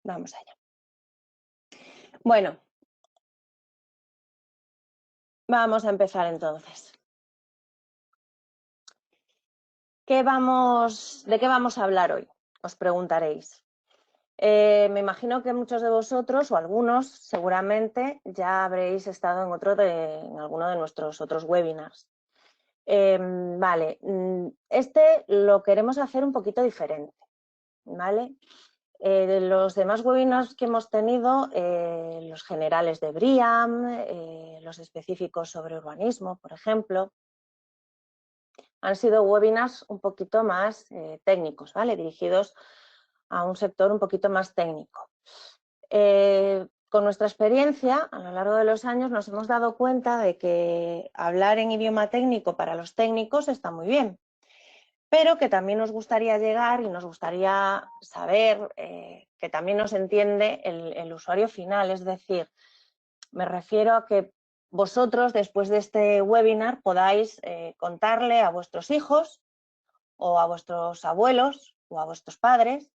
Vamos allá. Bueno, vamos a empezar entonces. ¿De qué vamos a hablar hoy? Os preguntaréis. Me imagino que muchos de vosotros, o algunos seguramente, ya habréis estado en alguno de nuestros otros webinars. Vale, este lo queremos hacer un poquito diferente, ¿vale? De los demás webinars que hemos tenido, los generales de BRIAM, los específicos sobre urbanismo, por ejemplo, han sido webinars un poquito más técnicos, ¿vale? Dirigidos a un sector un poquito más técnico. Con nuestra experiencia, a lo largo de los años, nos hemos dado cuenta de que hablar en idioma técnico para los técnicos está muy bien, pero que también nos gustaría llegar y nos gustaría saber que también nos entiende el usuario final, es decir, me refiero a que vosotros, después de este webinar, podáis contarle a vuestros hijos o a vuestros abuelos o a vuestros padres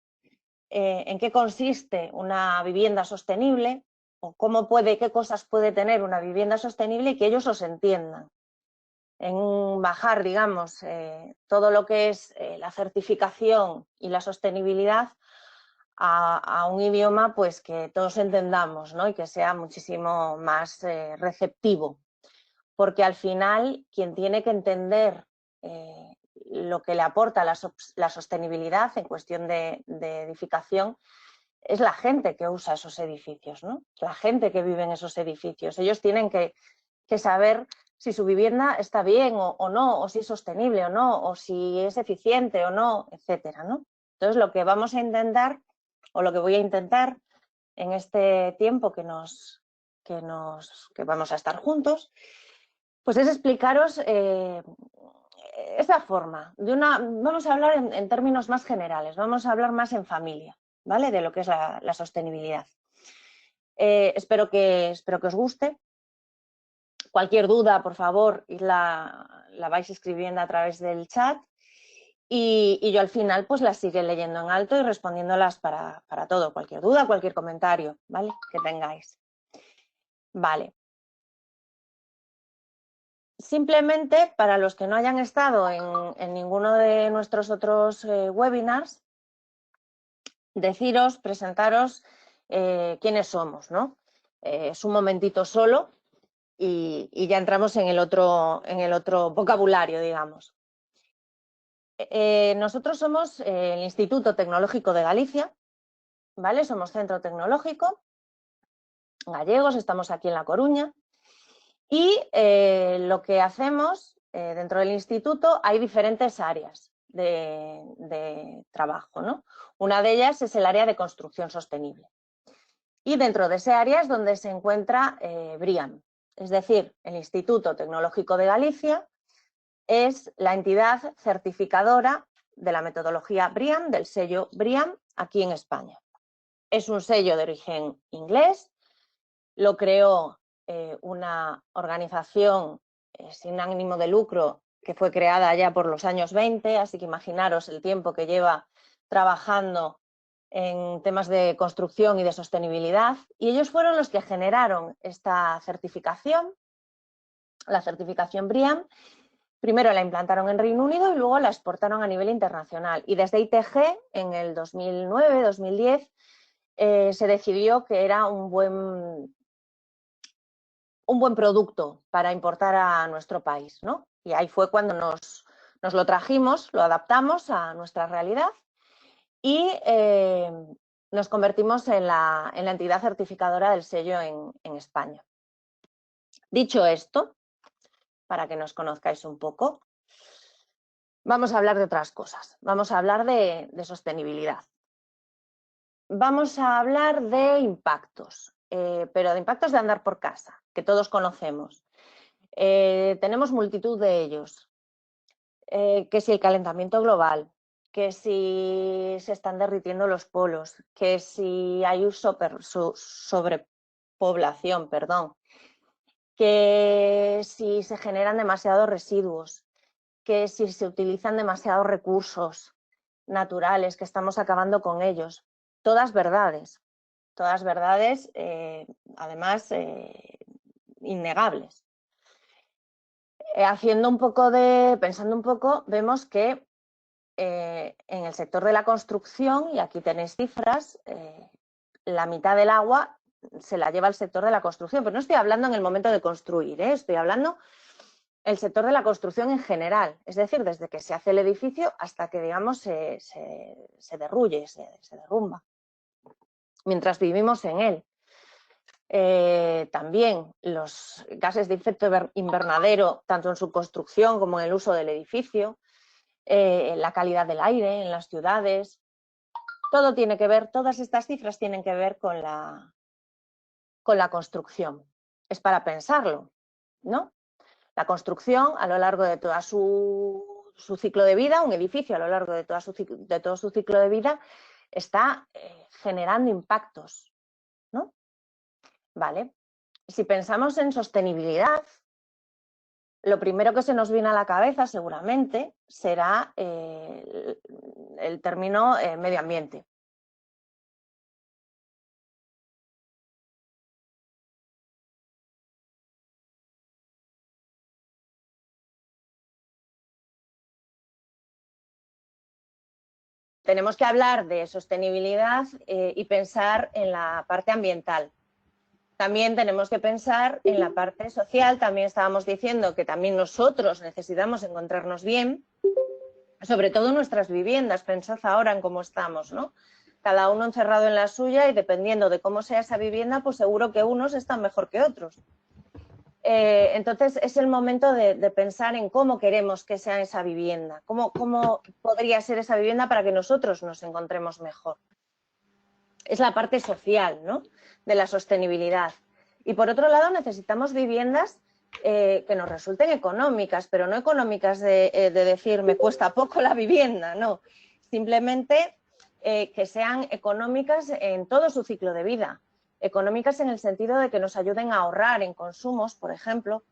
en qué consiste una vivienda sostenible o qué cosas puede tener una vivienda sostenible y que ellos os entiendan. En bajar, digamos, todo lo que es la certificación y la sostenibilidad a un idioma pues que todos entendamos, ¿no? Y que sea muchísimo más receptivo. Porque al final quien tiene que entender lo que le aporta la sostenibilidad en cuestión de edificación es la gente que usa esos edificios, ¿no? La gente que vive en esos edificios. Ellos tienen que saber si su vivienda está bien o no, o si es sostenible o no, o si es eficiente o no, etcétera, ¿no? Entonces, lo que vamos a intentar, o lo que voy a intentar en este tiempo que vamos a estar juntos, pues es explicaros esa forma. Vamos a hablar en términos más generales, vamos a hablar más en familia, ¿vale? De lo que es la sostenibilidad. Espero que os guste. Cualquier duda, por favor, la vais escribiendo a través del chat y yo al final pues las sigue leyendo en alto y respondiéndolas para todo, cualquier duda, cualquier comentario, ¿vale? Que tengáis. Vale. Simplemente, para los que no hayan estado en ninguno de nuestros otros webinars, presentaros quiénes somos, ¿no? Es un momentito solo y ya entramos en el otro vocabulario, digamos. Nosotros somos el Instituto Tecnológico de Galicia, ¿vale? Somos centro tecnológico, gallegos, estamos aquí en La Coruña y lo que hacemos dentro del instituto hay diferentes áreas de trabajo, ¿no? Una de ellas es el área de construcción sostenible. Y dentro de ese área es donde se encuentra BRIAM, es decir, el Instituto Tecnológico de Galicia es la entidad certificadora de la metodología BRIAM, del sello BRIAM, aquí en España. Es un sello de origen inglés, lo creó una organización sin ánimo de lucro que fue creada ya por los años 20, así que imaginaros el tiempo que lleva trabajando en temas de construcción y de sostenibilidad, y ellos fueron los que generaron esta certificación, la certificación BRIAM. Primero la implantaron en Reino Unido y luego la exportaron a nivel internacional. Y desde ITG, en el 2009-2010, se decidió que era un buen producto para importar a nuestro país, ¿no? Y ahí fue cuando nos lo trajimos, lo adaptamos a nuestra realidad y nos convertimos en la entidad certificadora del sello en España. Dicho esto, para que nos conozcáis un poco, vamos a hablar de otras cosas. Vamos a hablar de sostenibilidad. Vamos a hablar de impactos, pero de impactos de andar por casa, que todos conocemos. Tenemos multitud de ellos. Que si el calentamiento global, que si se están derritiendo los polos, que si hay sobrepoblación, que si se generan demasiados residuos, que si se utilizan demasiados recursos naturales, que estamos acabando con ellos. Todas verdades. todas verdades, además, innegables. Pensando un poco, vemos que en el sector de la construcción, y aquí tenéis cifras, la mitad del agua se la lleva el sector de la construcción, pero no estoy hablando en el momento de construir, estoy hablando el sector de la construcción en general, es decir, desde que se hace el edificio hasta que, digamos, se derruye, se derrumba, mientras vivimos en él. También los gases de efecto invernadero, tanto en su construcción como en el uso del edificio, la calidad del aire en las ciudades, todo tiene que ver, todas estas cifras tienen que ver con la construcción. Es para pensarlo, ¿no? La construcción a lo largo de toda su ciclo de vida, un edificio a lo largo de todo su ciclo de vida, está generando impactos, ¿no? Vale. Si pensamos en sostenibilidad, lo primero que se nos viene a la cabeza seguramente será el término medio ambiente. Tenemos que hablar de sostenibilidad y pensar en la parte ambiental. También tenemos que pensar en la parte social. También estábamos diciendo que también nosotros necesitamos encontrarnos bien, sobre todo en nuestras viviendas. Pensad ahora en cómo estamos, ¿no? Cada uno encerrado en la suya y dependiendo de cómo sea esa vivienda, pues seguro que unos están mejor que otros. Entonces es el momento de pensar en cómo queremos que sea esa vivienda, cómo podría ser esa vivienda para que nosotros nos encontremos mejor. Es la parte social, ¿no?, de la sostenibilidad. Y por otro lado necesitamos viviendas que nos resulten económicas, pero no económicas de decir me cuesta poco la vivienda, no, simplemente que sean económicas en todo su ciclo de vida. Económicas en el sentido de que nos ayuden a ahorrar en consumos, por ejemplo,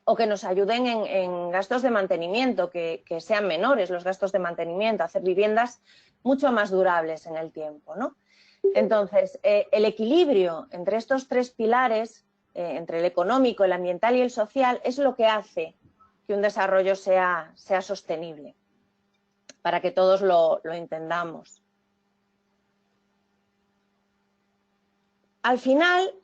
o que nos ayuden en gastos de mantenimiento, que sean menores los gastos de mantenimiento, hacer viviendas mucho más durables en el tiempo, ¿no? Entonces, el equilibrio entre estos tres pilares, entre el económico, el ambiental y el social, es lo que hace que un desarrollo sea sostenible, para que todos lo entendamos. Al final,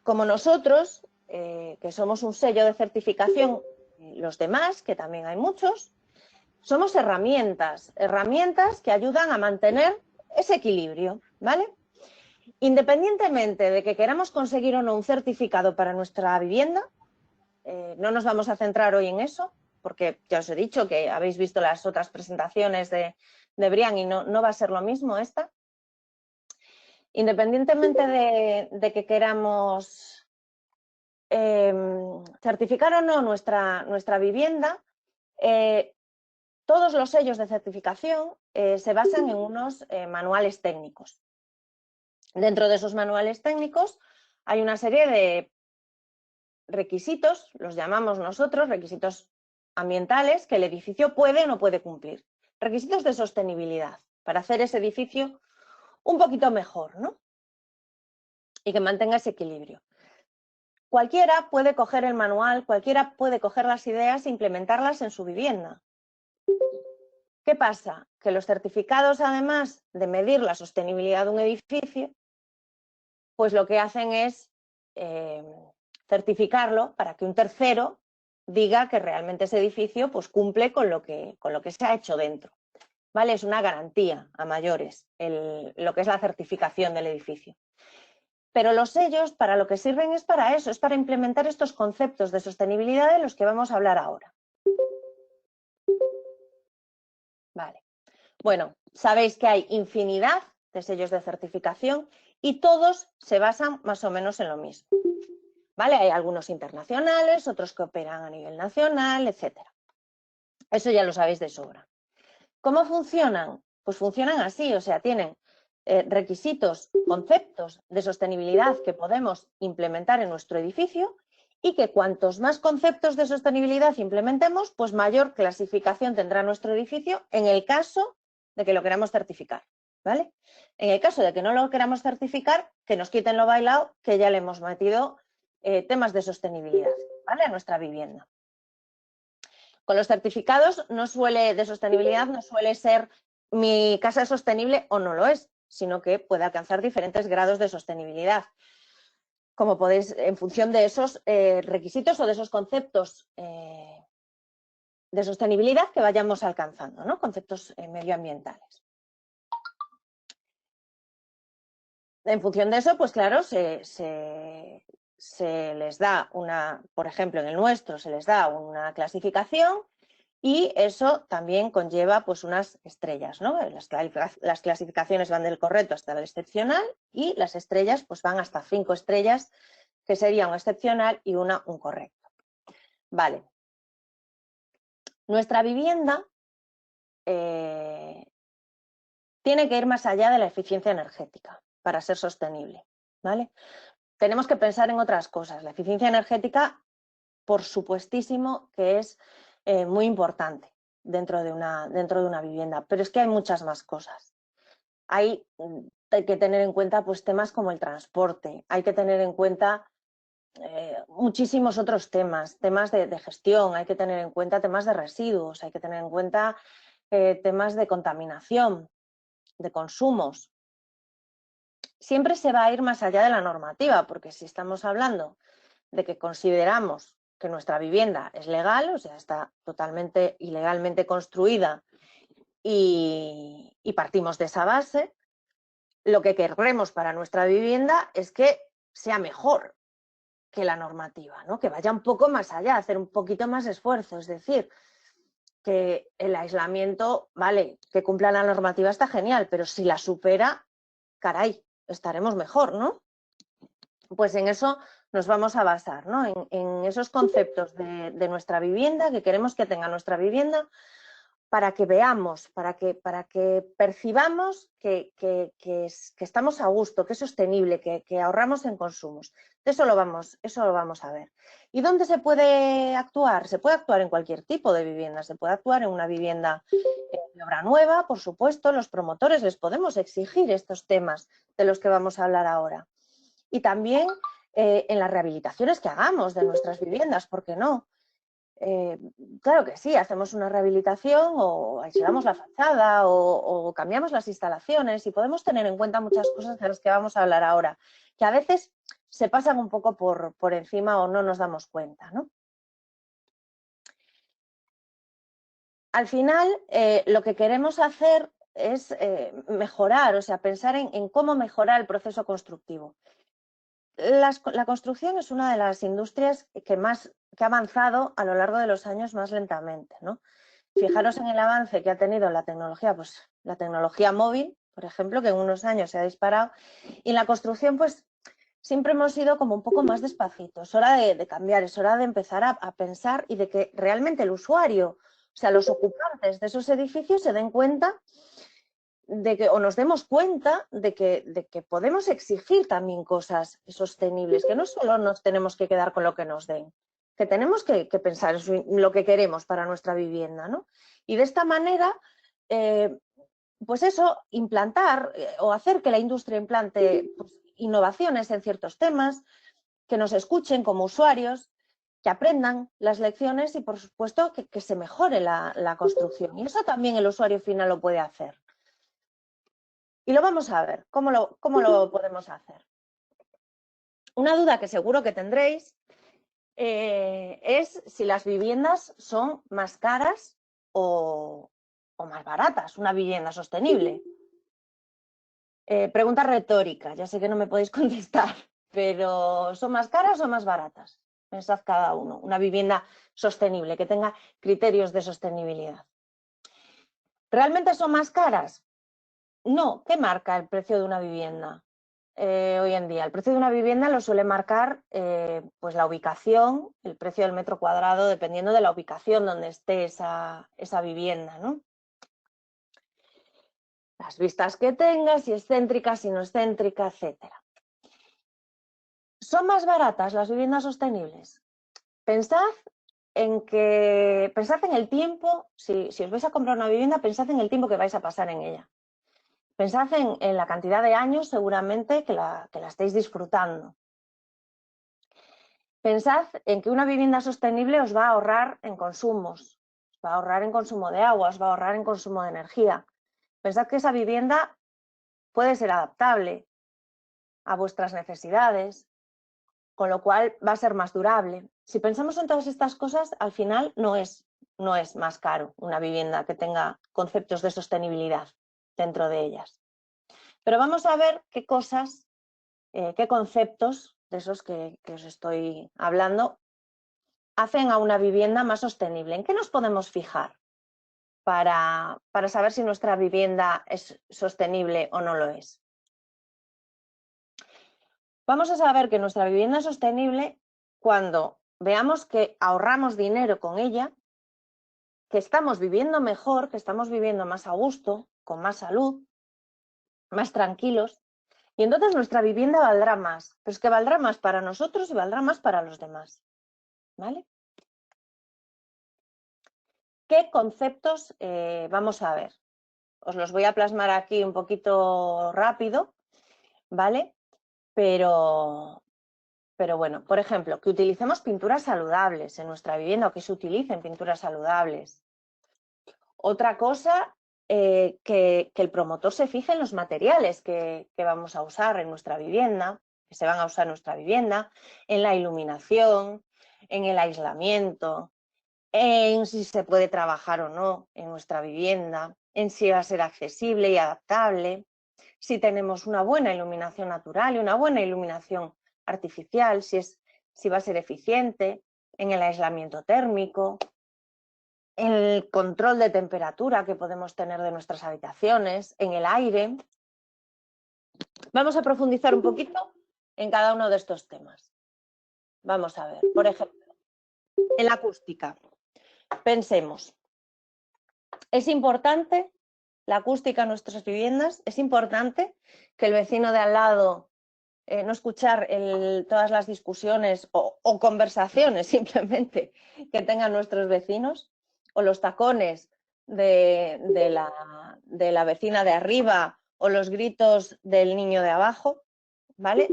como nosotros, que somos un sello de certificación, los demás, que también hay muchos, somos herramientas que ayudan a mantener ese equilibrio, ¿vale? Independientemente de que queramos conseguir o no un certificado para nuestra vivienda, no nos vamos a centrar hoy en eso, porque ya os he dicho que habéis visto las otras presentaciones de Brian y no va a ser lo mismo esta. Independientemente de que queramos certificar o no nuestra vivienda, todos los sellos de certificación se basan en unos manuales técnicos. Dentro de esos manuales técnicos hay una serie de requisitos, los llamamos nosotros requisitos ambientales, que el edificio puede o no puede cumplir. Requisitos de sostenibilidad, para hacer ese edificio un poquito mejor, ¿no? Y que mantenga ese equilibrio. Cualquiera puede coger el manual, cualquiera puede coger las ideas e implementarlas en su vivienda. ¿Qué pasa? Que los certificados, además de medir la sostenibilidad de un edificio, pues lo que hacen es certificarlo para que un tercero diga que realmente ese edificio pues, cumple con lo que se ha hecho dentro. ¿Vale? Es una garantía a mayores lo que es la certificación del edificio. Pero los sellos para lo que sirven es para eso, es para implementar estos conceptos de sostenibilidad de los que vamos a hablar ahora. Vale. Bueno, sabéis que hay infinidad de sellos de certificación y todos se basan más o menos en lo mismo. ¿Vale? Hay algunos internacionales, otros que operan a nivel nacional, etc. Eso ya lo sabéis de sobra. ¿Cómo funcionan? Pues funcionan así, o sea, tienen requisitos, conceptos de sostenibilidad que podemos implementar en nuestro edificio y que cuantos más conceptos de sostenibilidad implementemos, pues mayor clasificación tendrá nuestro edificio en el caso de que lo queramos certificar. ¿vale? En el caso de que no lo queramos certificar, que nos quiten lo bailado, que ya le hemos metido temas de sostenibilidad, ¿vale? A nuestra vivienda. Con los certificados de sostenibilidad no suele ser mi casa es sostenible o no lo es, sino que puede alcanzar diferentes grados de sostenibilidad. Como podéis, en función de esos requisitos o de esos conceptos de sostenibilidad que vayamos alcanzando, ¿no? Conceptos medioambientales. En función de eso, pues claro, se les da por ejemplo, en el nuestro se les da una clasificación y eso también conlleva pues unas estrellas, ¿no? Las clasificaciones van del correcto hasta el excepcional y las estrellas pues van hasta 5 estrellas, que sería un excepcional y un correcto. Vale. Nuestra vivienda tiene que ir más allá de la eficiencia energética para ser sostenible, ¿vale? Tenemos que pensar en otras cosas. La eficiencia energética, por supuestísimo, que es muy importante dentro de una vivienda, pero es que hay muchas más cosas. Hay que tener en cuenta pues, temas como el transporte, hay que tener en cuenta muchísimos otros temas de gestión, hay que tener en cuenta temas de residuos, hay que tener en cuenta temas de contaminación, de consumos. Siempre se va a ir más allá de la normativa, porque si estamos hablando de que consideramos que nuestra vivienda es legal, o sea, está totalmente y legalmente construida y partimos de esa base, lo que querremos para nuestra vivienda es que sea mejor que la normativa, ¿no? Que vaya un poco más allá, hacer un poquito más de esfuerzo, es decir, que el aislamiento, vale, que cumpla la normativa está genial, pero si la supera, caray, estaremos mejor, ¿no? Pues en eso nos vamos a basar, ¿no? En esos conceptos de nuestra vivienda, que queremos que tenga nuestra vivienda, para que veamos, para que percibamos que estamos a gusto, que es sostenible, que ahorramos en consumos. Eso lo vamos a ver. ¿Y dónde se puede actuar? Se puede actuar en cualquier tipo de vivienda. Se puede actuar en una vivienda de obra nueva, por supuesto. Los promotores les podemos exigir estos temas de los que vamos a hablar ahora. Y también en las rehabilitaciones que hagamos de nuestras viviendas, ¿por qué no? Claro que sí, hacemos una rehabilitación o aislamos la fachada o cambiamos las instalaciones y podemos tener en cuenta muchas cosas de las que vamos a hablar ahora, que a veces se pasan un poco por encima o no nos damos cuenta, ¿no? Al final, lo que queremos hacer es mejorar, o sea, pensar en cómo mejorar el proceso constructivo. La construcción es una de las industrias que ha avanzado a lo largo de los años más lentamente, ¿no? Fijaros en el avance que ha tenido la tecnología, pues la tecnología móvil, por ejemplo, que en unos años se ha disparado, y en la construcción, pues siempre hemos ido como un poco más despacito. Es hora de cambiar, es hora de empezar a pensar y de que realmente el usuario, o sea, los ocupantes de esos edificios se den cuenta o nos demos cuenta de que podemos exigir también cosas sostenibles, que no solo nos tenemos que quedar con lo que nos den, que tenemos que pensar en lo que queremos para nuestra vivienda, ¿no? Y de esta manera, pues eso, implantar o hacer que la industria implante pues, innovaciones en ciertos temas, que nos escuchen como usuarios, que aprendan las lecciones y, por supuesto, que se mejore la construcción. Y eso también el usuario final lo puede hacer. Y lo vamos a ver, ¿cómo lo podemos hacer? Una duda que seguro que tendréis es si las viviendas son más caras o más baratas, una vivienda sostenible. Pregunta retórica, ya sé que no me podéis contestar, pero ¿son más caras o más baratas? Pensad cada uno, una vivienda sostenible, que tenga criterios de sostenibilidad. ¿Realmente son más caras? No, ¿qué marca el precio de una vivienda? Hoy en día, el precio de una vivienda lo suele marcar pues la ubicación, el precio del metro cuadrado, dependiendo de la ubicación donde esté esa vivienda, ¿no? Las vistas que tenga, si es céntrica, si no es céntrica, etcétera. ¿Son más baratas las viviendas sostenibles? Pensad en el tiempo, si os vais a comprar una vivienda, pensad en el tiempo que vais a pasar en ella. Pensad en la cantidad de años seguramente que la estáis disfrutando. Pensad en que una vivienda sostenible os va a ahorrar en consumos, os va a ahorrar en consumo de agua, os va a ahorrar en consumo de energía. Pensad que esa vivienda puede ser adaptable a vuestras necesidades, con lo cual va a ser más durable. Si pensamos en todas estas cosas, al final no es más caro una vivienda que tenga conceptos de sostenibilidad dentro de ellas. Pero vamos a ver qué cosas, qué conceptos de esos que os estoy hablando hacen a una vivienda más sostenible. ¿En qué nos podemos fijar para saber si nuestra vivienda es sostenible o no lo es? Vamos a saber que nuestra vivienda es sostenible cuando veamos que ahorramos dinero con ella, que estamos viviendo mejor, que estamos viviendo más a gusto, con más salud, más tranquilos, y entonces nuestra vivienda valdrá más, pero es que valdrá más para nosotros y valdrá más para los demás, ¿vale? ¿Qué conceptos vamos a ver? Os los voy a plasmar aquí un poquito rápido, ¿vale? Pero bueno, por ejemplo, que utilicemos pinturas saludables en nuestra vivienda o que se utilicen pinturas saludables. Otra cosa, que el promotor se fije en los materiales que vamos a usar en nuestra vivienda, que se van a usar en nuestra vivienda, en la iluminación, en el aislamiento, en si se puede trabajar o no en nuestra vivienda, en si va a ser accesible y adaptable, si tenemos una buena iluminación natural y una buena iluminación artificial, si va a ser eficiente, en el aislamiento térmico, en el control de temperatura que podemos tener de nuestras habitaciones, en el aire. Vamos a profundizar un poquito en cada uno de estos temas. Vamos a ver, por ejemplo, en la acústica. Pensemos, ¿es importante la acústica en nuestras viviendas? ¿Es importante que el vecino de al lado no escuchar todas las discusiones o conversaciones simplemente que tengan nuestros vecinos, o los tacones de la vecina de arriba o los gritos del niño de abajo? ¿Vale?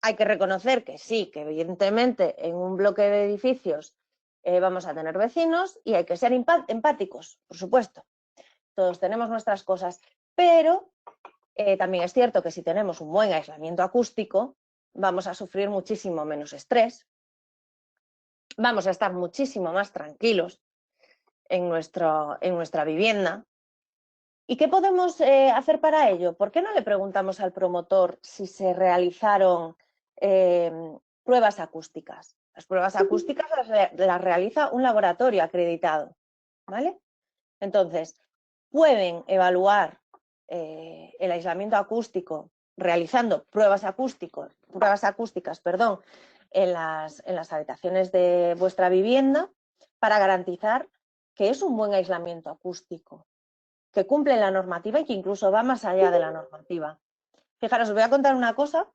Hay que reconocer que sí, que evidentemente en un bloque de edificios vamos a tener vecinos y hay que ser empáticos, por supuesto. Todos tenemos nuestras cosas, pero también es cierto que si tenemos un buen aislamiento acústico, vamos a sufrir muchísimo menos estrés, vamos a estar muchísimo más tranquilos en nuestra vivienda. ¿Y qué podemos hacer para ello? ¿Por qué no le preguntamos al promotor si se realizaron pruebas acústicas? Las pruebas acústicas las realiza un laboratorio acreditado, ¿vale? Entonces, pueden evaluar el aislamiento acústico realizando pruebas acústicas, en las habitaciones de vuestra vivienda para garantizar que es un buen aislamiento acústico, que cumple la normativa y que incluso va más allá de la normativa. Fijaros, os voy a contar una cosa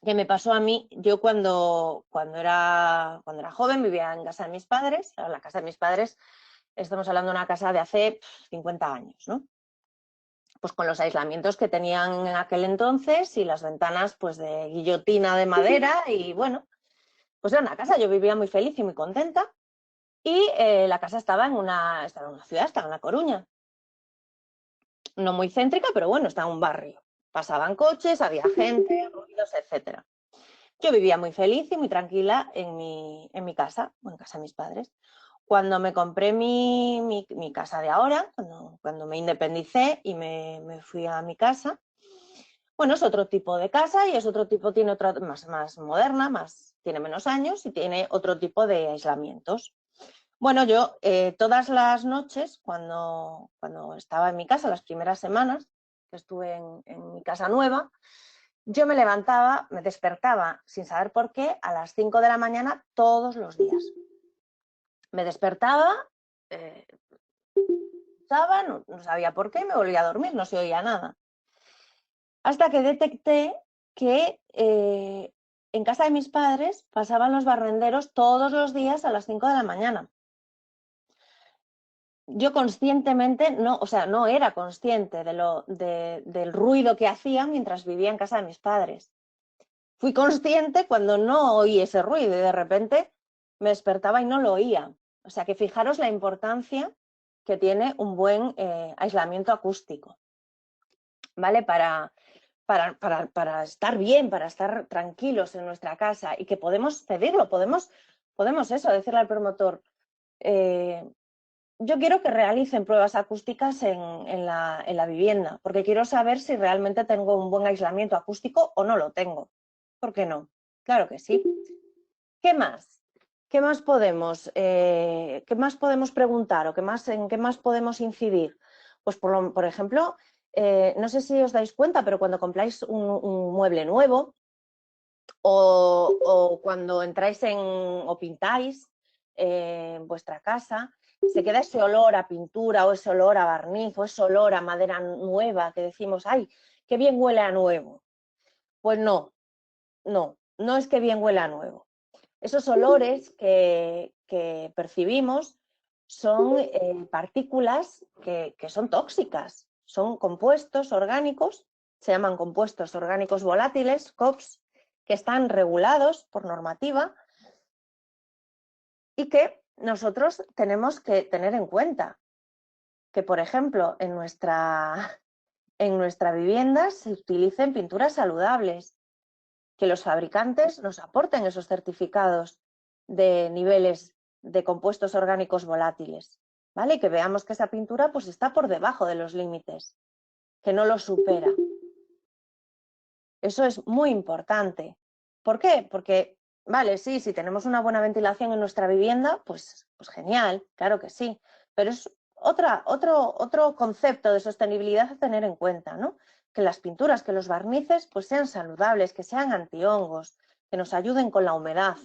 que me pasó a mí. Yo cuando era joven vivía en casa de mis padres. En la casa de mis padres estamos hablando de una casa de hace 50 años, ¿no? Pues con los aislamientos que tenían en aquel entonces y las ventanas pues de guillotina de madera y bueno, pues era una casa, yo vivía muy feliz y muy contenta y la casa estaba en una ciudad, estaba en La Coruña. No muy céntrica, pero bueno, estaba en un barrio. Pasaban coches, había gente, ruidos, etc. Yo vivía muy feliz y muy tranquila en mi casa, o en casa de mis padres. Cuando me compré mi casa de ahora, cuando me independicé y me fui a mi casa, bueno, es otro tipo de casa y es otro tipo, tiene otra más moderna, tiene menos años y tiene otro tipo de aislamientos. Bueno, yo todas las noches, cuando estaba en mi casa, las primeras semanas que estuve en mi casa nueva, yo me levantaba, me despertaba sin saber por qué a las 5 de la mañana todos los días. Me despertaba, no sabía por qué, me volvía a dormir, no se oía nada. Hasta que detecté que en casa de mis padres pasaban los barrenderos todos los días a las 5 de la mañana. yo conscientemente, no, o sea, no era consciente del ruido que hacía mientras vivía en casa de mis padres. Fui consciente cuando no oí ese ruido y de repente me despertaba y no lo oía. O sea que fijaros la importancia que tiene un buen aislamiento acústico, ¿vale? Para estar bien, para estar tranquilos en nuestra casa y que podemos pedirlo, podemos eso, decirle al promotor, yo quiero que realicen pruebas acústicas en la vivienda, porque quiero saber si realmente tengo un buen aislamiento acústico o no lo tengo. ¿Por qué no? Claro que sí. ¿Qué más? ¿Qué más podemos preguntar o en qué más podemos incidir? Pues, por ejemplo, no sé si os dais cuenta, pero cuando compráis un mueble nuevo o cuando entráis o pintáis vuestra casa, se queda ese olor a pintura o ese olor a barniz o ese olor a madera nueva que decimos, ¡ay, qué bien huele a nuevo! Pues no es que bien huele a nuevo. Esos olores que percibimos son partículas que son tóxicas, son compuestos orgánicos, se llaman compuestos orgánicos volátiles, COVs, que están regulados por normativa y que nosotros tenemos que tener en cuenta. Que, por ejemplo, en nuestra vivienda se utilicen pinturas saludables, que los fabricantes nos aporten esos certificados de niveles de compuestos orgánicos volátiles, ¿vale? Y que veamos que esa pintura pues está por debajo de los límites, que no los supera. Eso es muy importante. ¿Por qué? Porque, vale, sí, si tenemos una buena ventilación en nuestra vivienda, pues genial, claro que sí, pero es otro concepto de sostenibilidad a tener en cuenta, ¿no? Que las pinturas, que los barnices pues sean saludables, que sean antihongos, que nos ayuden con la humedad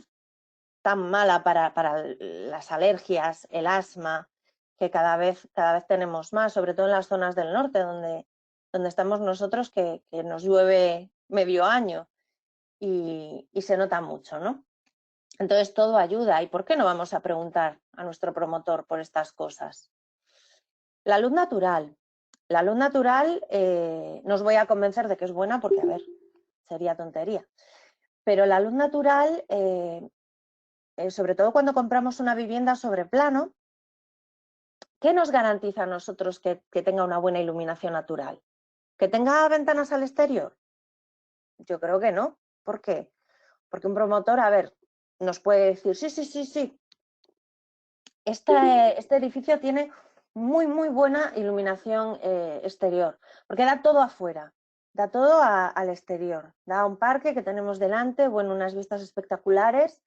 tan mala para las alergias, el asma, que cada vez tenemos más, sobre todo en las zonas del norte, donde estamos nosotros, que nos llueve medio año y se nota mucho, ¿no? Entonces todo ayuda. ¿Y por qué no vamos a preguntar a nuestro promotor por estas cosas? La luz natural. La luz natural no os voy a convencer de que es buena porque, a ver, sería tontería. Pero la luz natural, sobre todo cuando compramos una vivienda sobre plano, ¿qué nos garantiza a nosotros que tenga una buena iluminación natural? ¿Que tenga ventanas al exterior? Yo creo que no. ¿Por qué? Porque un promotor, a ver, nos puede decir, sí, este edificio tiene muy buena iluminación exterior, porque da todo afuera, da todo al exterior, da un parque que tenemos delante, bueno, unas vistas espectaculares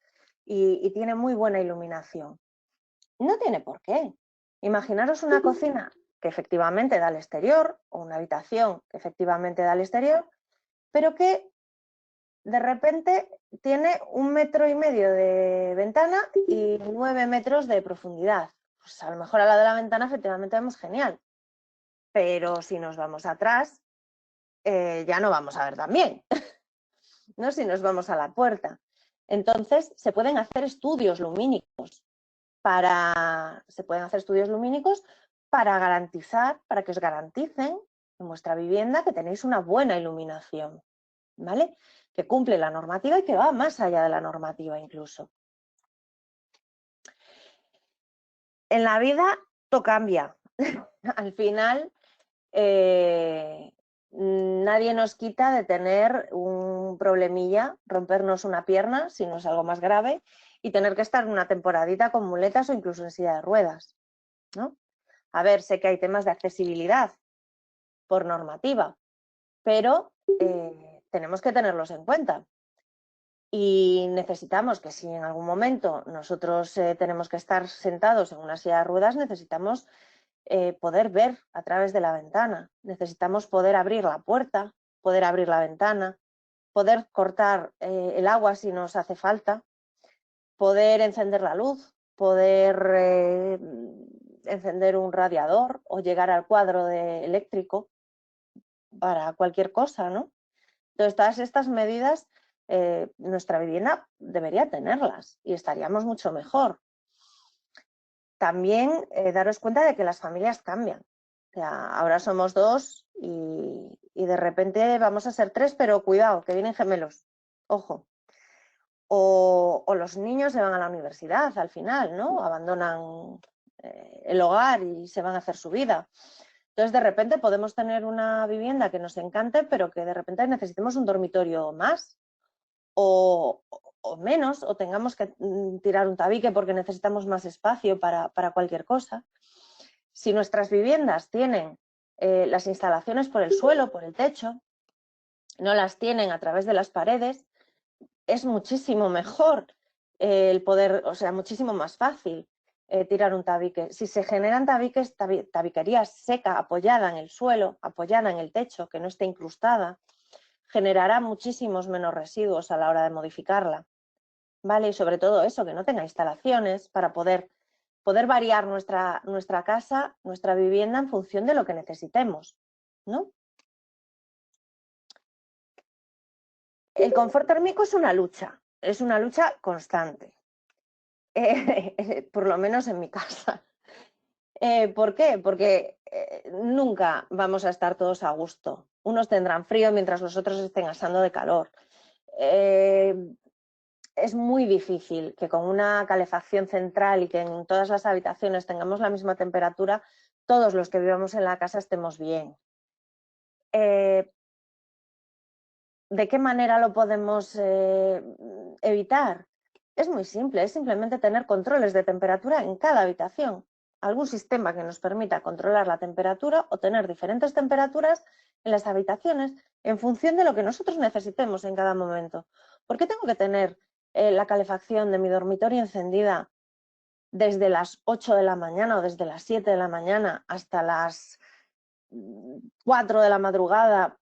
y tiene muy buena iluminación. No tiene por qué. Imaginaros una cocina que efectivamente da al exterior, o una habitación que efectivamente da al exterior, pero que de repente tiene 1,5 metros de ventana y 9 metros de profundidad. Pues a lo mejor a la de la ventana efectivamente vemos genial, pero si nos vamos atrás ya no vamos a ver tan bien, ¿no? Si nos vamos a la puerta. Entonces se pueden hacer estudios lumínicos para garantizar, para que os garanticen en vuestra vivienda que tenéis una buena iluminación, ¿vale? Que cumple la normativa y que va más allá de la normativa incluso. En la vida todo cambia. Al final, nadie nos quita de tener un problemilla, rompernos una pierna, si no es algo más grave, y tener que estar una temporadita con muletas o incluso en silla de ruedas, ¿no? A ver, sé que hay temas de accesibilidad por normativa, pero tenemos que tenerlos en cuenta. Y necesitamos que si en algún momento nosotros tenemos que estar sentados en una silla de ruedas, necesitamos poder ver a través de la ventana. Necesitamos poder abrir la puerta, poder abrir la ventana, poder cortar el agua si nos hace falta, poder encender la luz, poder encender un radiador o llegar al cuadro eléctrico para cualquier cosa, ¿no? Entonces, todas estas medidas nuestra vivienda debería tenerlas y estaríamos mucho mejor. también daros cuenta de que las familias cambian. O sea, ahora somos 2 y de repente vamos a ser 3, pero cuidado, que vienen gemelos. Ojo. O los niños se van a la universidad al final, ¿no? Abandonan el hogar y se van a hacer su vida. Entonces, de repente podemos tener una vivienda que nos encante, pero que de repente necesitemos un dormitorio más o menos, o tengamos que tirar un tabique porque necesitamos más espacio para cualquier cosa. Si nuestras viviendas tienen las instalaciones por el suelo, por el techo, no las tienen a través de las paredes, es muchísimo mejor el poder, o sea, muchísimo más fácil tirar un tabique. Si se generan tabiques, tabiquería seca, apoyada en el suelo, apoyada en el techo, que no esté incrustada, generará muchísimos menos residuos a la hora de modificarla, ¿vale? Y sobre todo eso, que no tenga instalaciones para poder variar nuestra casa, nuestra vivienda en función de lo que necesitemos, ¿no? El confort térmico es una lucha constante, por lo menos en mi casa. ¿Por qué? Porque nunca vamos a estar todos a gusto. Unos tendrán frío mientras los otros estén asando de calor. Es muy difícil que con una calefacción central y que en todas las habitaciones tengamos la misma temperatura, todos los que vivamos en la casa estemos bien. ¿De qué manera lo podemos evitar? Es muy simple, es simplemente tener controles de temperatura en cada habitación. Algún sistema que nos permita controlar la temperatura o tener diferentes temperaturas en las habitaciones en función de lo que nosotros necesitemos en cada momento. ¿Por qué tengo que tener la calefacción de mi dormitorio encendida desde las 8 de la mañana o desde las 7 de la mañana hasta las 4 de la madrugada?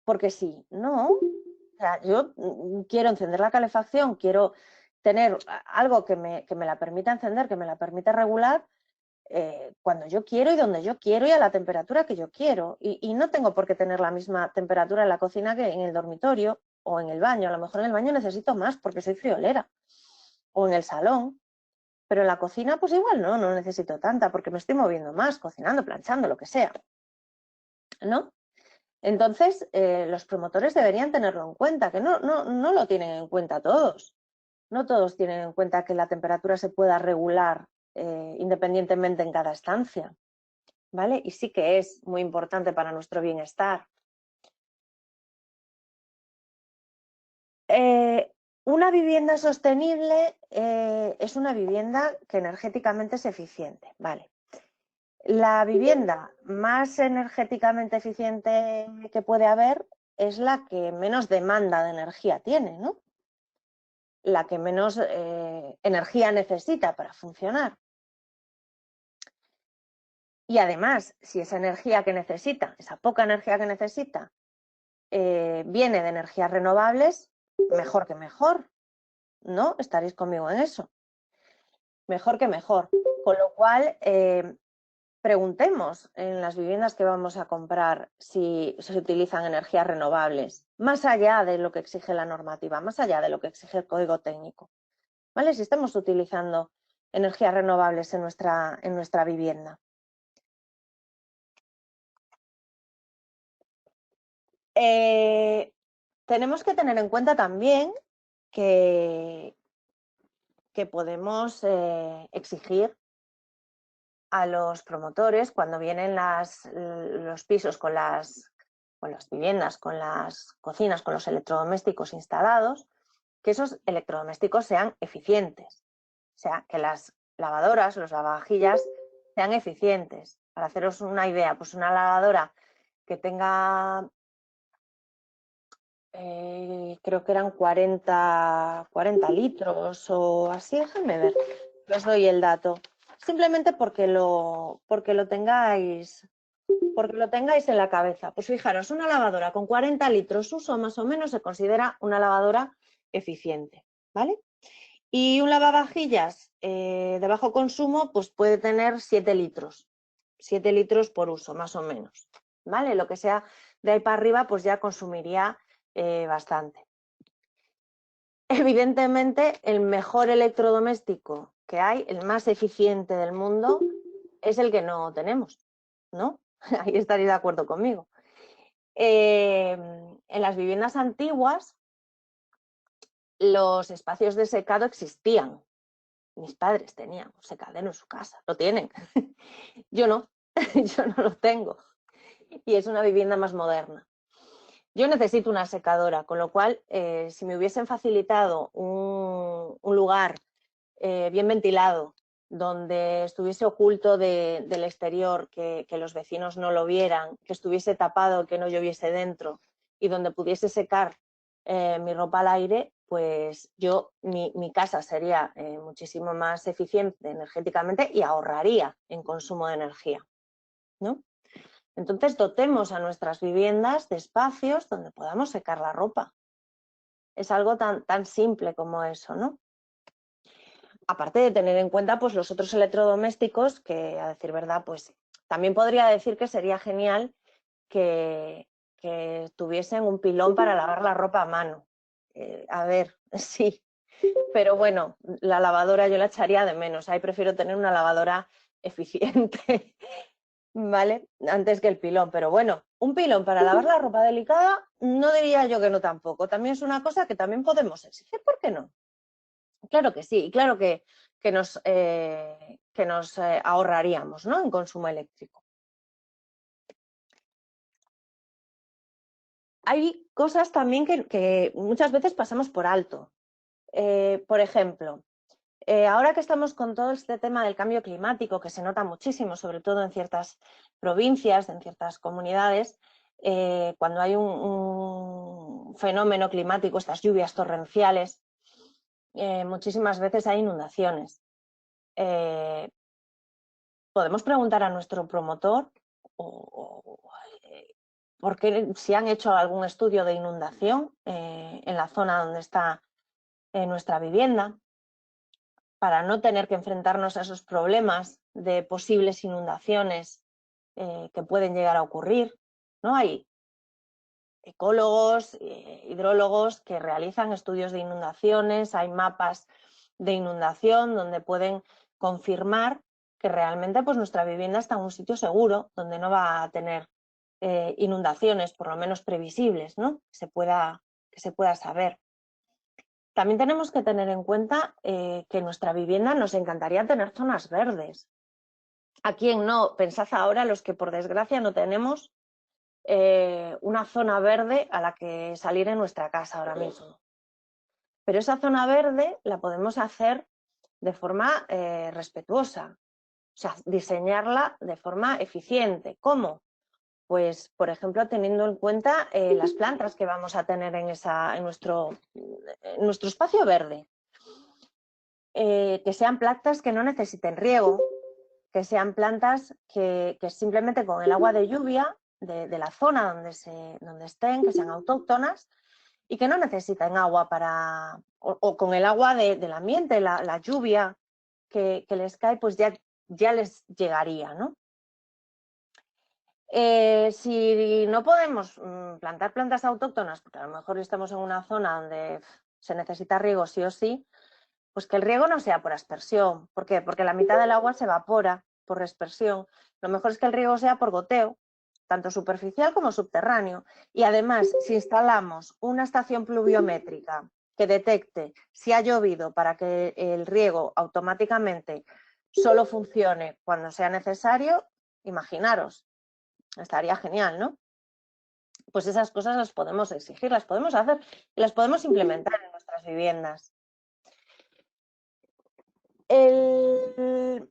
Porque sí, no. O sea, yo quiero encender la calefacción, quiero tener algo que me la permita encender, que me la permita regular cuando yo quiero y donde yo quiero y a la temperatura que yo quiero. Y no tengo por qué tener la misma temperatura en la cocina que en el dormitorio o en el baño. A lo mejor en el baño necesito más porque soy friolera, o en el salón. Pero en la cocina pues igual no necesito tanta porque me estoy moviendo más, cocinando, planchando, lo que sea, ¿no? Entonces, los promotores deberían tenerlo en cuenta, que no lo tienen en cuenta todos. No todos tienen en cuenta que la temperatura se pueda regular independientemente en cada estancia, ¿vale? Y sí que es muy importante para nuestro bienestar. Una vivienda sostenible es una vivienda que energéticamente es eficiente, ¿vale? La vivienda más energéticamente eficiente que puede haber es la que menos demanda de energía tiene, ¿no? La que menos energía necesita para funcionar. Y además, si esa energía que necesita, esa poca energía que necesita, viene de energías renovables, mejor que mejor, ¿no? Estaréis conmigo en eso. Mejor que mejor. Con lo cual, preguntemos en las viviendas que vamos a comprar si se utilizan energías renovables, más allá de lo que exige la normativa, más allá de lo que exige el código técnico, ¿vale? Si estamos utilizando energías renovables en nuestra vivienda. Tenemos que tener en cuenta también que podemos exigir a los promotores cuando vienen los pisos con las viviendas, con las cocinas, con los electrodomésticos instalados, que esos electrodomésticos sean eficientes. O sea, que las lavadoras, los lavavajillas sean eficientes. Para haceros una idea, pues una lavadora que tenga, creo que eran 40 litros o así, déjenme ver, os doy el dato. Simplemente porque lo tengáis en la cabeza. Pues fijaros, una lavadora con 40 litros uso más o menos se considera una lavadora eficiente, ¿vale? Y un lavavajillas de bajo consumo pues puede tener 7 litros. 7 litros por uso, más o menos, ¿vale? Lo que sea de ahí para arriba pues ya consumiría bastante. Evidentemente, el mejor electrodoméstico que hay, el más eficiente del mundo, es el que no tenemos, ¿no? Ahí estaréis de acuerdo conmigo. En las viviendas antiguas, los espacios de secado existían. Mis padres tenían un secadero en su casa, lo tienen. Yo no, yo no lo tengo. Y es una vivienda más moderna. Yo necesito una secadora, con lo cual, si me hubiesen facilitado un lugar bien ventilado, donde estuviese oculto del exterior, que los vecinos no lo vieran, que estuviese tapado, que no lloviese dentro y donde pudiese secar mi ropa al aire, pues mi casa sería muchísimo más eficiente energéticamente y ahorraría en consumo de energía, ¿no? Entonces dotemos a nuestras viviendas de espacios donde podamos secar la ropa. Es algo tan simple como eso, ¿no? Aparte de tener en cuenta pues, los otros electrodomésticos que, a decir verdad, pues también podría decir que sería genial que tuviesen un pilón para lavar la ropa a mano. A ver, sí, pero bueno, la lavadora yo la echaría de menos. Ahí prefiero tener una lavadora eficiente, ¿vale? Antes que el pilón. Pero bueno, un pilón para lavar la ropa delicada, no diría yo que no tampoco. También es una cosa que también podemos exigir, ¿por qué no? Claro que sí, y claro que nos ahorraríamos, ¿no?, en consumo eléctrico. Hay cosas también que muchas veces pasamos por alto. Por ejemplo, ahora que estamos con todo este tema del cambio climático, que se nota muchísimo, sobre todo en ciertas provincias, en ciertas comunidades, cuando hay un fenómeno climático, estas lluvias torrenciales, muchísimas veces hay inundaciones. Podemos preguntar a nuestro promotor por qué, si han hecho algún estudio de inundación en la zona donde está nuestra vivienda, para no tener que enfrentarnos a esos problemas de posibles inundaciones que pueden llegar a ocurrir, ¿no? Hay ecólogos, hidrólogos que realizan estudios de inundaciones, hay mapas de inundación donde pueden confirmar que realmente pues, nuestra vivienda está en un sitio seguro, donde no va a tener inundaciones, por lo menos previsibles, ¿no? Que se pueda saber. También tenemos que tener en cuenta que en nuestra vivienda nos encantaría tener zonas verdes. ¿A quién no? Pensad ahora los que por desgracia no tenemos una zona verde a la que salir en nuestra casa ahora mismo. Pero esa zona verde la podemos hacer de forma respetuosa, o sea, diseñarla de forma eficiente. ¿Cómo? Pues, por ejemplo, teniendo en cuenta las plantas que vamos a tener en nuestro espacio verde. Que sean plantas que no necesiten riego, que sean plantas que simplemente con el agua de lluvia de la zona donde estén, que sean autóctonas y que no necesiten agua o con el agua del ambiente, la lluvia que les cae, pues ya les llegaría, ¿no? Si no podemos plantar plantas autóctonas, porque a lo mejor estamos en una zona donde se necesita riego sí o sí, pues que el riego no sea por aspersión. ¿Por qué? Porque la mitad del agua se evapora por aspersión. Lo mejor es que el riego sea por goteo, tanto superficial como subterráneo. Y además, si instalamos una estación pluviométrica que detecte si ha llovido para que el riego automáticamente solo funcione cuando sea necesario, imaginaros, estaría genial, ¿no? Pues esas cosas las podemos exigir, las podemos hacer y las podemos implementar en nuestras viviendas. El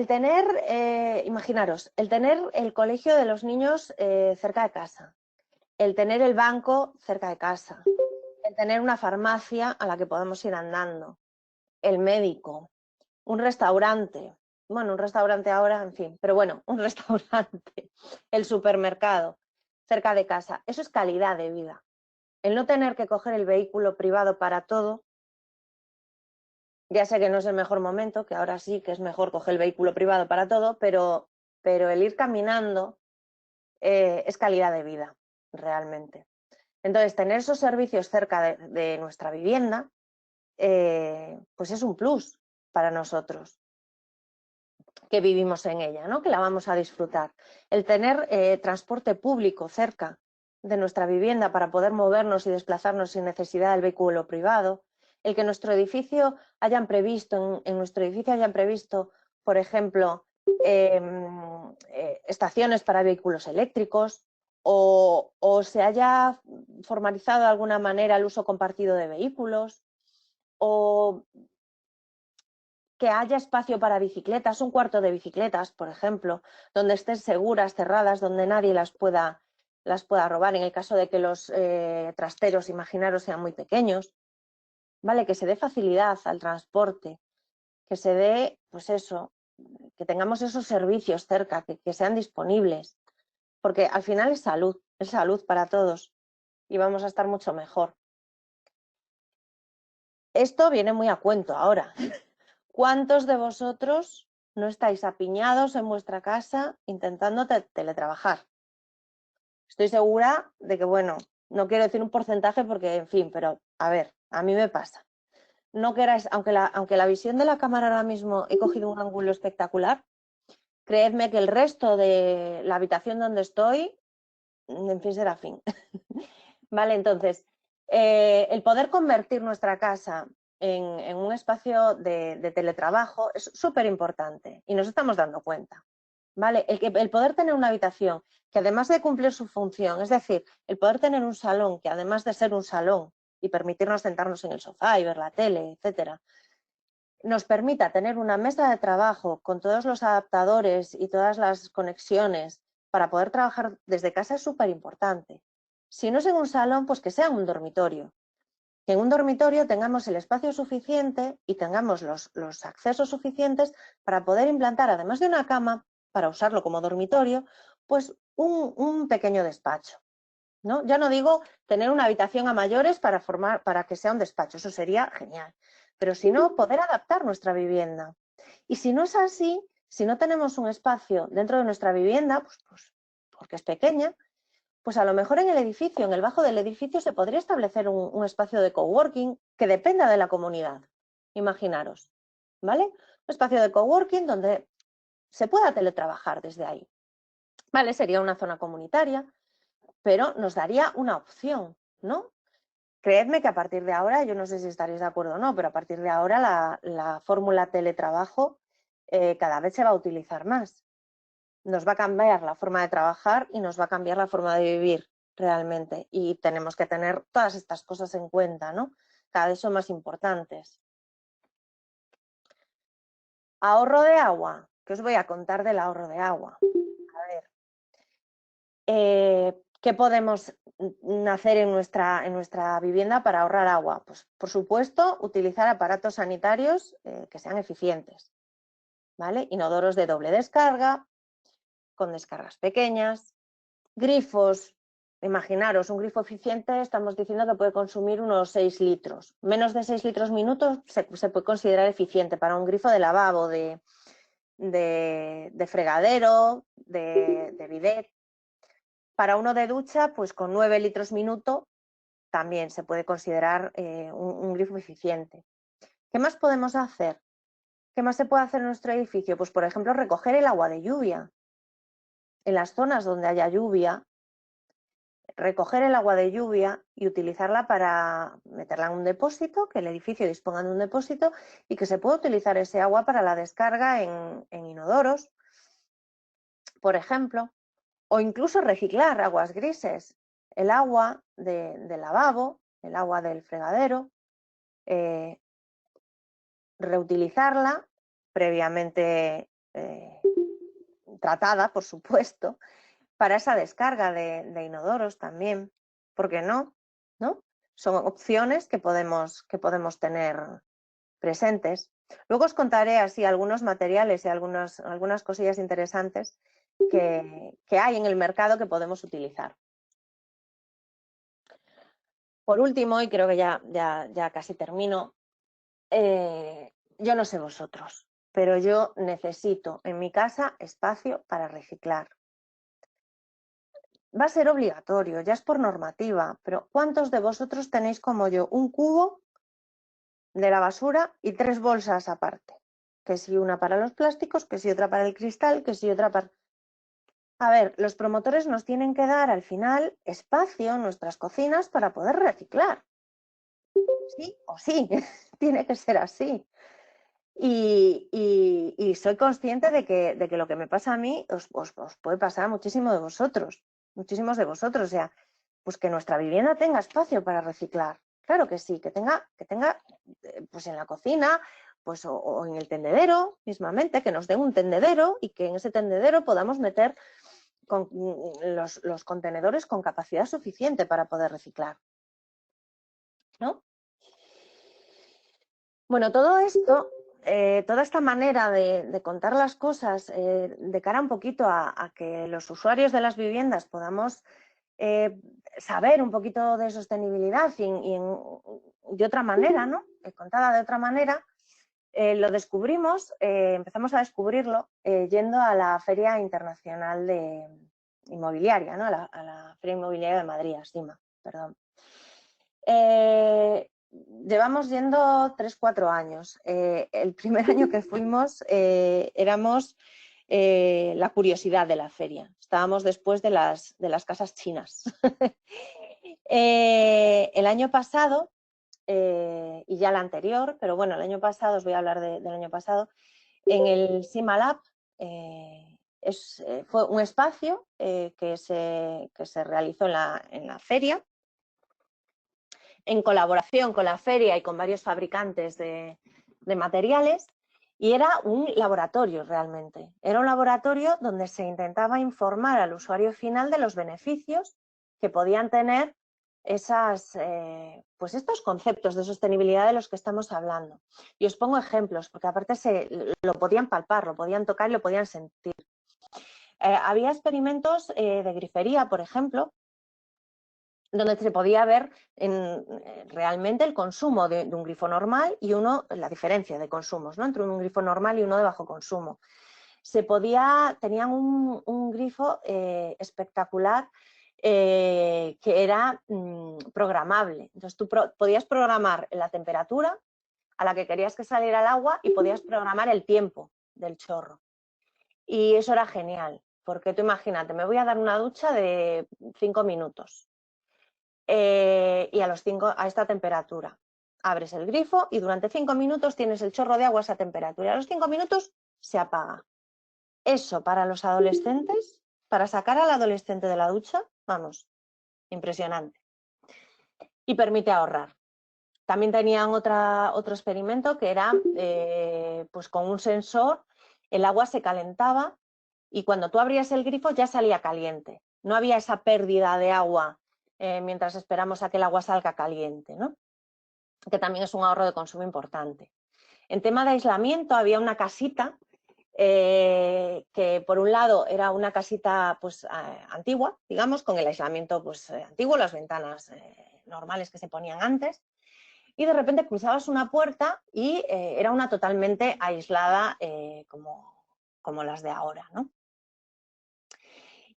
tener, imaginaros, el tener el colegio de los niños cerca de casa, el tener el banco cerca de casa, el tener una farmacia a la que podemos ir andando, el médico, un restaurante, bueno, un restaurante ahora, en fin, pero bueno, un restaurante, el supermercado cerca de casa, eso es calidad de vida. El no tener que coger el vehículo privado para todo. Ya sé que no es el mejor momento, que ahora sí que es mejor coger el vehículo privado para todo, pero el ir caminando es calidad de vida, realmente. Entonces, tener esos servicios cerca de nuestra vivienda, pues es un plus, para nosotros, que vivimos en ella, ¿no? Que la vamos a disfrutar. El tener transporte público cerca de nuestra vivienda para poder movernos y desplazarnos sin necesidad del vehículo privado. El que nuestro edificio hayan previsto, en nuestro edificio hayan previsto, por ejemplo, estaciones para vehículos eléctricos o se haya formalizado de alguna manera el uso compartido de vehículos o que haya espacio para bicicletas, un cuarto de bicicletas, por ejemplo, donde estén seguras, cerradas, donde nadie las pueda robar en el caso de que los trasteros, imaginaros, sean muy pequeños. ¿Vale? Que se dé facilidad al transporte, que se dé, pues eso, que tengamos esos servicios cerca, que sean disponibles, porque al final es salud para todos y vamos a estar mucho mejor. Esto viene muy a cuento ahora. ¿Cuántos de vosotros no estáis apiñados en vuestra casa intentando teletrabajar? Estoy segura de que, bueno, no quiero decir un porcentaje porque, en fin, pero a ver, a mí me pasa. No queráis, aunque la visión de la cámara ahora mismo he cogido un ángulo espectacular, creedme que el resto de la habitación donde estoy, en fin, será fin. Vale, entonces, el poder convertir nuestra casa en un espacio de teletrabajo es súper importante y nos estamos dando cuenta. ¿Vale? El poder tener una habitación que además de cumplir su función, es decir, el poder tener un salón que además de ser un salón y permitirnos sentarnos en el sofá y ver la tele, etcétera, nos permita tener una mesa de trabajo con todos los adaptadores y todas las conexiones para poder trabajar desde casa es súper importante. Si no es en un salón, pues que sea en un dormitorio. Que en un dormitorio tengamos el espacio suficiente y tengamos los accesos suficientes para poder implantar, además de una cama, para usarlo como dormitorio, pues un pequeño despacho, ¿no? Ya no digo tener una habitación a mayores para que sea un despacho, eso sería genial. Pero si no, poder adaptar nuestra vivienda. Y si no es así, si no tenemos un espacio dentro de nuestra vivienda, pues porque es pequeña, pues a lo mejor en el edificio, en el bajo del edificio, se podría establecer un espacio de coworking que dependa de la comunidad. Imaginaros, ¿vale? Un espacio de coworking donde se pueda teletrabajar desde ahí. ¿Vale? Sería una zona comunitaria, pero nos daría una opción, ¿no? Creedme que a partir de ahora, yo no sé si estaréis de acuerdo o no, pero a partir de ahora la fórmula teletrabajo cada vez se va a utilizar más. Nos va a cambiar la forma de trabajar y nos va a cambiar la forma de vivir realmente. Y tenemos que tener todas estas cosas en cuenta, ¿no? Cada vez son más importantes. Ahorro de agua. ¿Qué os voy a contar del ahorro de agua? A ver. ¿Qué podemos hacer en nuestra vivienda para ahorrar agua? Pues, por supuesto, utilizar aparatos sanitarios que sean eficientes, ¿vale? Inodoros de doble descarga, con descargas pequeñas, grifos. Imaginaros, un grifo eficiente estamos diciendo que puede consumir unos 6 litros. Menos de 6 litros minutos se puede considerar eficiente para un grifo de lavabo, de fregadero, de bidet. Para uno de ducha, pues con 9 litros minuto también se puede considerar un grifo eficiente. ¿Qué más podemos hacer? ¿Qué más se puede hacer en nuestro edificio? Pues, por ejemplo, recoger el agua de lluvia. En las zonas donde haya lluvia, recoger el agua de lluvia y utilizarla para meterla en un depósito, que el edificio disponga de un depósito y que se pueda utilizar ese agua para la descarga en inodoros, por ejemplo, o incluso reciclar aguas grises, el agua del lavabo, el agua del fregadero, reutilizarla previamente tratada, por supuesto, para esa descarga de inodoros también. ¿Por qué no? ¿No? Son opciones que podemos tener presentes. Luego os contaré así algunos materiales y algunas cosillas interesantes que hay en el mercado que podemos utilizar. Por último, y creo que ya casi termino, yo no sé vosotros, pero yo necesito en mi casa espacio para reciclar. Va a ser obligatorio, ya es por normativa, pero ¿cuántos de vosotros tenéis como yo un cubo de la basura y 3 bolsas aparte? que si una para los plásticos, que si otra para el cristal, que si otra para... A ver, los promotores nos tienen que dar al final espacio en nuestras cocinas para poder reciclar. Sí o sí, tiene que ser así. Y soy consciente de que lo que me pasa a mí os puede pasar a muchísimos de vosotros. O sea, pues que nuestra vivienda tenga espacio para reciclar. Claro que sí, que tenga pues en la cocina, pues o en el tendedero mismamente, que nos den un tendedero y que en ese tendedero podamos meter los contenedores con capacidad suficiente para poder reciclar, ¿no? Bueno, todo esto, toda esta manera de contar las cosas de cara un poquito a que los usuarios de las viviendas podamos saber un poquito de sostenibilidad de otra manera, ¿no? Contada de otra manera, lo descubrimos, empezamos a descubrirlo yendo a la Feria Internacional de Inmobiliaria, ¿no? A la Feria Inmobiliaria de Madrid, ASIMA, perdón. Llevamos yendo 3-4 años. El primer año que fuimos éramos la curiosidad de la feria. Estábamos después de las casas chinas. El año pasado, y ya el anterior, pero bueno, el año pasado, os voy a hablar del año pasado, en el SIMALAB fue un espacio que se realizó en la feria, en colaboración con la feria y con varios fabricantes de materiales, y era un laboratorio realmente. Era un laboratorio donde se intentaba informar al usuario final de los beneficios que podían tener pues estos conceptos de sostenibilidad de los que estamos hablando. Y os pongo ejemplos, porque aparte lo podían palpar, lo podían tocar y lo podían sentir. Había experimentos de grifería, por ejemplo, donde se podía ver realmente el consumo de un grifo normal y la diferencia de consumos, ¿no? Entre un grifo normal y uno de bajo consumo. Tenían un grifo espectacular que era programable. Entonces tú podías programar la temperatura a la que querías que saliera el agua y podías programar el tiempo del chorro. Y eso era genial, porque tú imagínate, me voy a dar una ducha de 5 minutos. Y a esta temperatura. Abres el grifo y durante 5 minutos tienes el chorro de agua a esa temperatura. Y a los 5 minutos se apaga. Eso para los adolescentes, para sacar al adolescente de la ducha, vamos, impresionante. Y permite ahorrar. También tenían otro experimento que era, pues con un sensor, el agua se calentaba y cuando tú abrías el grifo ya salía caliente. No había esa pérdida de agua mientras esperamos a que el agua salga caliente, ¿no? Que también es un ahorro de consumo importante. En tema de aislamiento había una casita que por un lado era una casita pues antigua, digamos, con el aislamiento pues antiguo, las ventanas normales que se ponían antes, y de repente cruzabas una puerta y era una totalmente aislada como las de ahora, ¿no?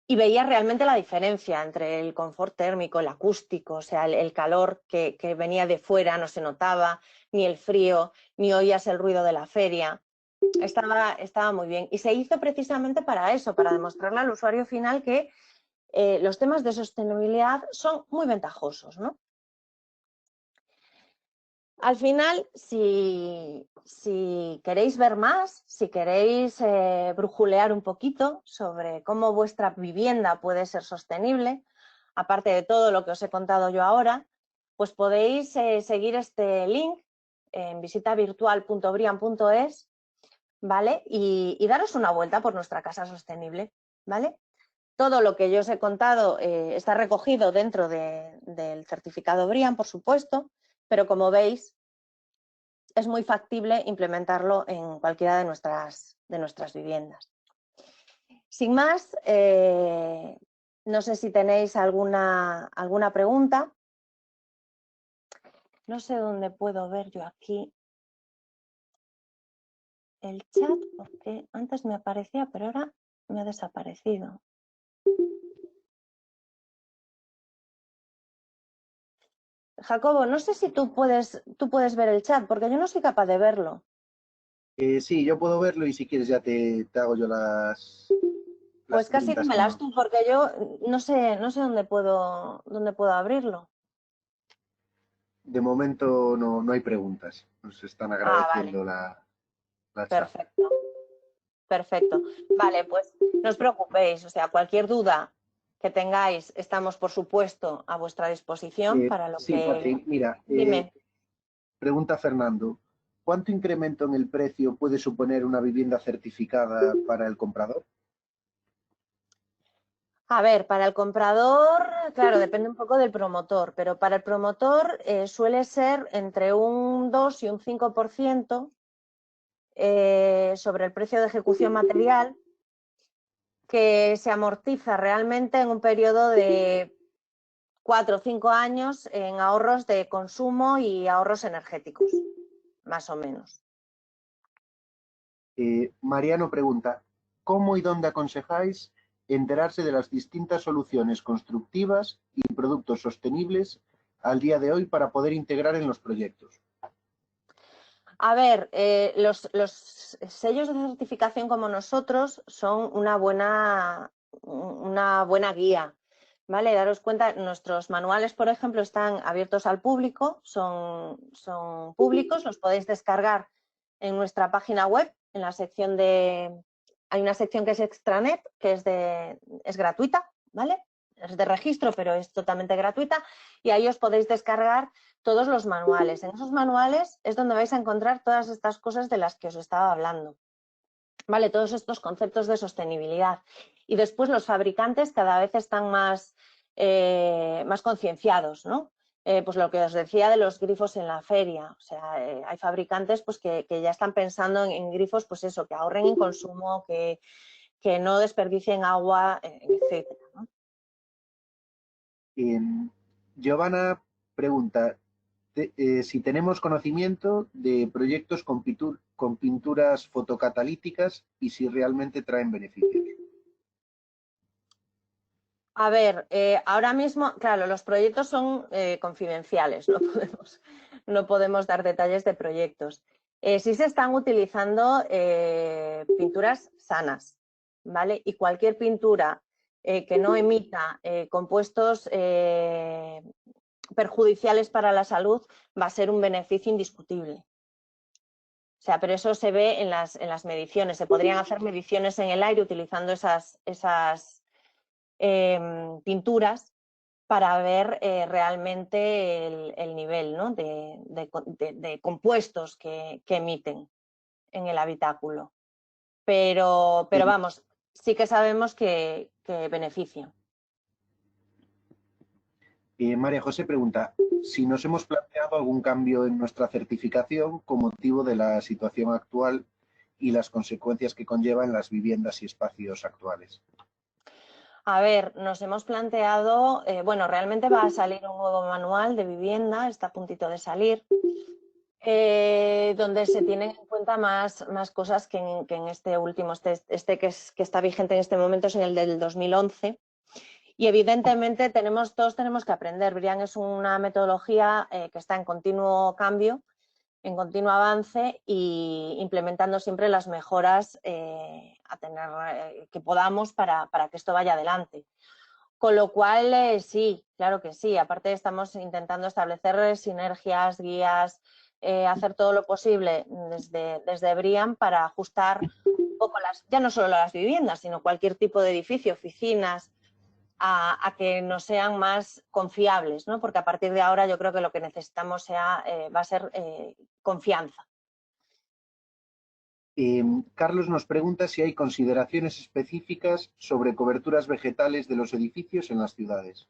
Y veías realmente la diferencia entre el confort térmico, el acústico, o sea, el calor que venía de fuera no se notaba, ni el frío, ni oías el ruido de la feria. Estaba muy bien. Y se hizo precisamente para eso, para demostrarle al usuario final que los temas de sostenibilidad son muy ventajosos, ¿no? Al final, si queréis ver más, si queréis brujulear un poquito sobre cómo vuestra vivienda puede ser sostenible, aparte de todo lo que os he contado yo ahora, pues podéis seguir este link en visitavirtual.brian.es, ¿vale? Y daros una vuelta por nuestra casa sostenible, ¿vale? Todo lo que yo os he contado está recogido dentro del certificado Brian, por supuesto, pero como veis, es muy factible implementarlo en cualquiera de nuestras viviendas. Sin más, no sé si tenéis alguna pregunta. No sé dónde puedo ver yo aquí el chat, porque antes me aparecía, pero ahora me ha desaparecido. Jacobo, no sé si tú puedes ver el chat, porque yo no soy capaz de verlo. Sí, yo puedo verlo y si quieres ya te hago yo las Pues casi preguntas dímelas que tú, porque yo no sé dónde puedo abrirlo. de momento no hay preguntas. Nos están Ah, vale, agradeciendo la chat. perfecto, perfecto. Vale, pues no os preocupéis, o sea, cualquier duda que tengáis, estamos, por supuesto, a vuestra disposición para lo Sí, que... Patri, mira, Dime. pregunta Fernando, ¿cuánto incremento en el precio puede suponer una vivienda certificada para el comprador? A ver, para el comprador, claro, depende un poco del promotor, pero para el promotor suele ser entre un 2 y un 5% sobre el precio de ejecución material, que se amortiza realmente en un periodo de 4 o 5 años en ahorros de consumo y ahorros energéticos, más o menos. Mariano pregunta, ¿cómo y dónde aconsejáis enterarse de las distintas soluciones constructivas y productos sostenibles al día de hoy para poder integrar en los proyectos? A ver, los sellos de certificación como nosotros son una buena guía, ¿vale? Daros cuenta, nuestros manuales, por ejemplo, están abiertos al público, son públicos, los podéis descargar en nuestra página web, en la sección hay una sección que es extranet, que es gratuita, ¿vale? Es de registro, pero es totalmente gratuita, y ahí os podéis descargar todos los manuales. En esos manuales es donde vais a encontrar todas estas cosas de las que os estaba hablando, ¿vale? Todos estos conceptos de sostenibilidad. Y después los fabricantes cada vez están más concienciados, ¿no? Pues lo que os decía de los grifos en la feria. O sea, hay fabricantes pues, que ya están pensando en grifos, pues eso, que ahorren en consumo, que no desperdicien agua, etcétera, ¿no? Eh, Giovanna pregunta, si tenemos conocimiento de proyectos con pinturas fotocatalíticas y si realmente traen beneficios. A ver, ahora mismo, claro, los proyectos son confidenciales, no podemos dar detalles de proyectos. Sí se están utilizando pinturas sanas, ¿vale? Y cualquier pintura que no emita compuestos perjudiciales para la salud va a ser un beneficio indiscutible. O sea, pero eso se ve en las mediciones. Se podrían hacer mediciones en el aire utilizando esas pinturas para ver realmente el nivel, ¿no? de compuestos que emiten en el habitáculo. Pero Eh, vamos, sí que sabemos que benefician. María José pregunta si nos hemos planteado algún cambio en nuestra certificación con motivo de la situación actual y las consecuencias que conlleva en las viviendas y espacios actuales. A ver, nos hemos planteado, bueno, realmente va a salir un nuevo manual de vivienda, está a puntito de salir, donde se tienen en cuenta más cosas que en este último, que está vigente en este momento es en el del 2011. Y evidentemente todos tenemos que aprender. BRIAN es una metodología que está en continuo cambio, en continuo avance y implementando siempre las mejoras que podamos para que esto vaya adelante. Con lo cual, sí, claro que sí. Aparte estamos intentando establecer sinergias, guías, hacer todo lo posible desde BRIAN para ajustar un poco ya no solo las viviendas, sino cualquier tipo de edificio, oficinas, a que nos sean más confiables, ¿no? Porque a partir de ahora yo creo que lo que necesitamos va a ser confianza. Carlos nos pregunta si hay consideraciones específicas sobre coberturas vegetales de los edificios en las ciudades.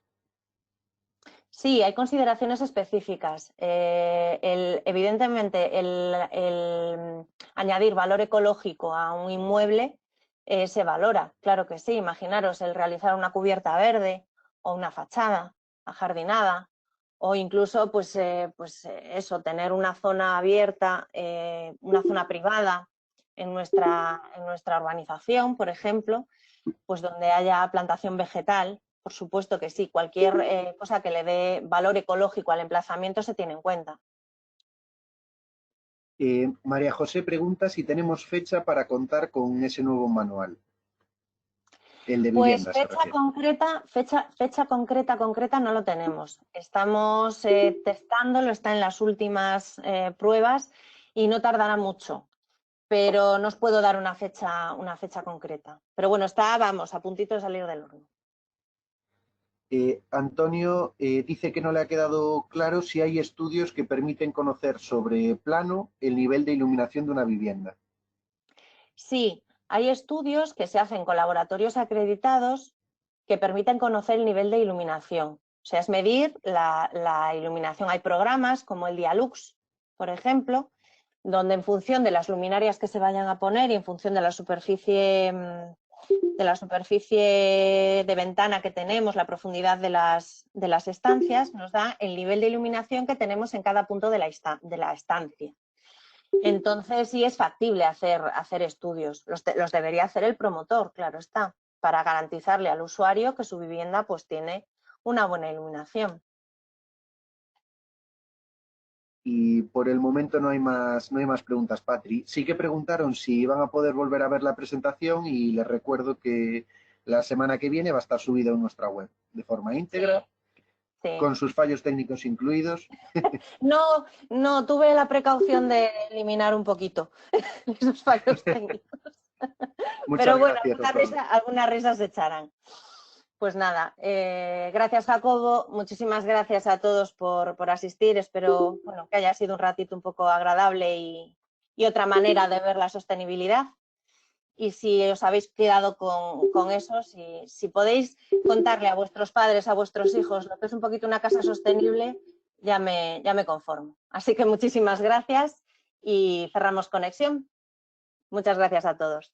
Sí, hay consideraciones específicas. Evidentemente, el añadir valor ecológico a un inmueble se valora, claro que sí. Imaginaros el realizar una cubierta verde o una fachada ajardinada o incluso, eso, tener una zona abierta, una zona privada en nuestra urbanización, por ejemplo, pues donde haya plantación vegetal. Por supuesto que sí, cualquier cosa que le dé valor ecológico al emplazamiento se tiene en cuenta. María José pregunta si tenemos fecha para contar con ese nuevo manual. El de Pues vivienda se refiere. fecha concreta no lo tenemos. Estamos testándolo, está en las últimas pruebas y no tardará mucho, pero no os puedo dar una fecha concreta. Pero bueno, está, vamos, a puntito de salir del horno. Antonio dice que no le ha quedado claro si hay estudios que permiten conocer sobre plano el nivel de iluminación de una vivienda. Sí, hay estudios que se hacen con laboratorios acreditados que permiten conocer el nivel de iluminación. O sea, es medir la iluminación. Hay programas como el Dialux, por ejemplo, donde en función de las luminarias que se vayan a poner y en función de la superficie de ventana que tenemos, la profundidad de las estancias, nos da el nivel de iluminación que tenemos en cada punto de la estancia. Entonces sí es factible hacer estudios. Los debería hacer el promotor, claro está, para garantizarle al usuario que su vivienda pues tiene una buena iluminación. Y por el momento no hay más preguntas, Patri. Sí que preguntaron si van a poder volver a ver la presentación y les recuerdo que la semana que viene va a estar subida en nuestra web de forma íntegra, Sí. con sus fallos técnicos incluidos. No, tuve la precaución de eliminar un poquito esos fallos técnicos. Muchas Pero bueno, gracias a todos. algunas risas se echarán. Pues nada, gracias Jacobo, muchísimas gracias a todos por asistir. Espero bueno, que haya sido un ratito un poco agradable y otra manera de ver la sostenibilidad. Y si os habéis quedado con eso, si podéis contarle a vuestros padres, a vuestros hijos, lo que es un poquito una casa sostenible, ya me conformo. Así que muchísimas gracias y cerramos conexión. Muchas gracias a todos.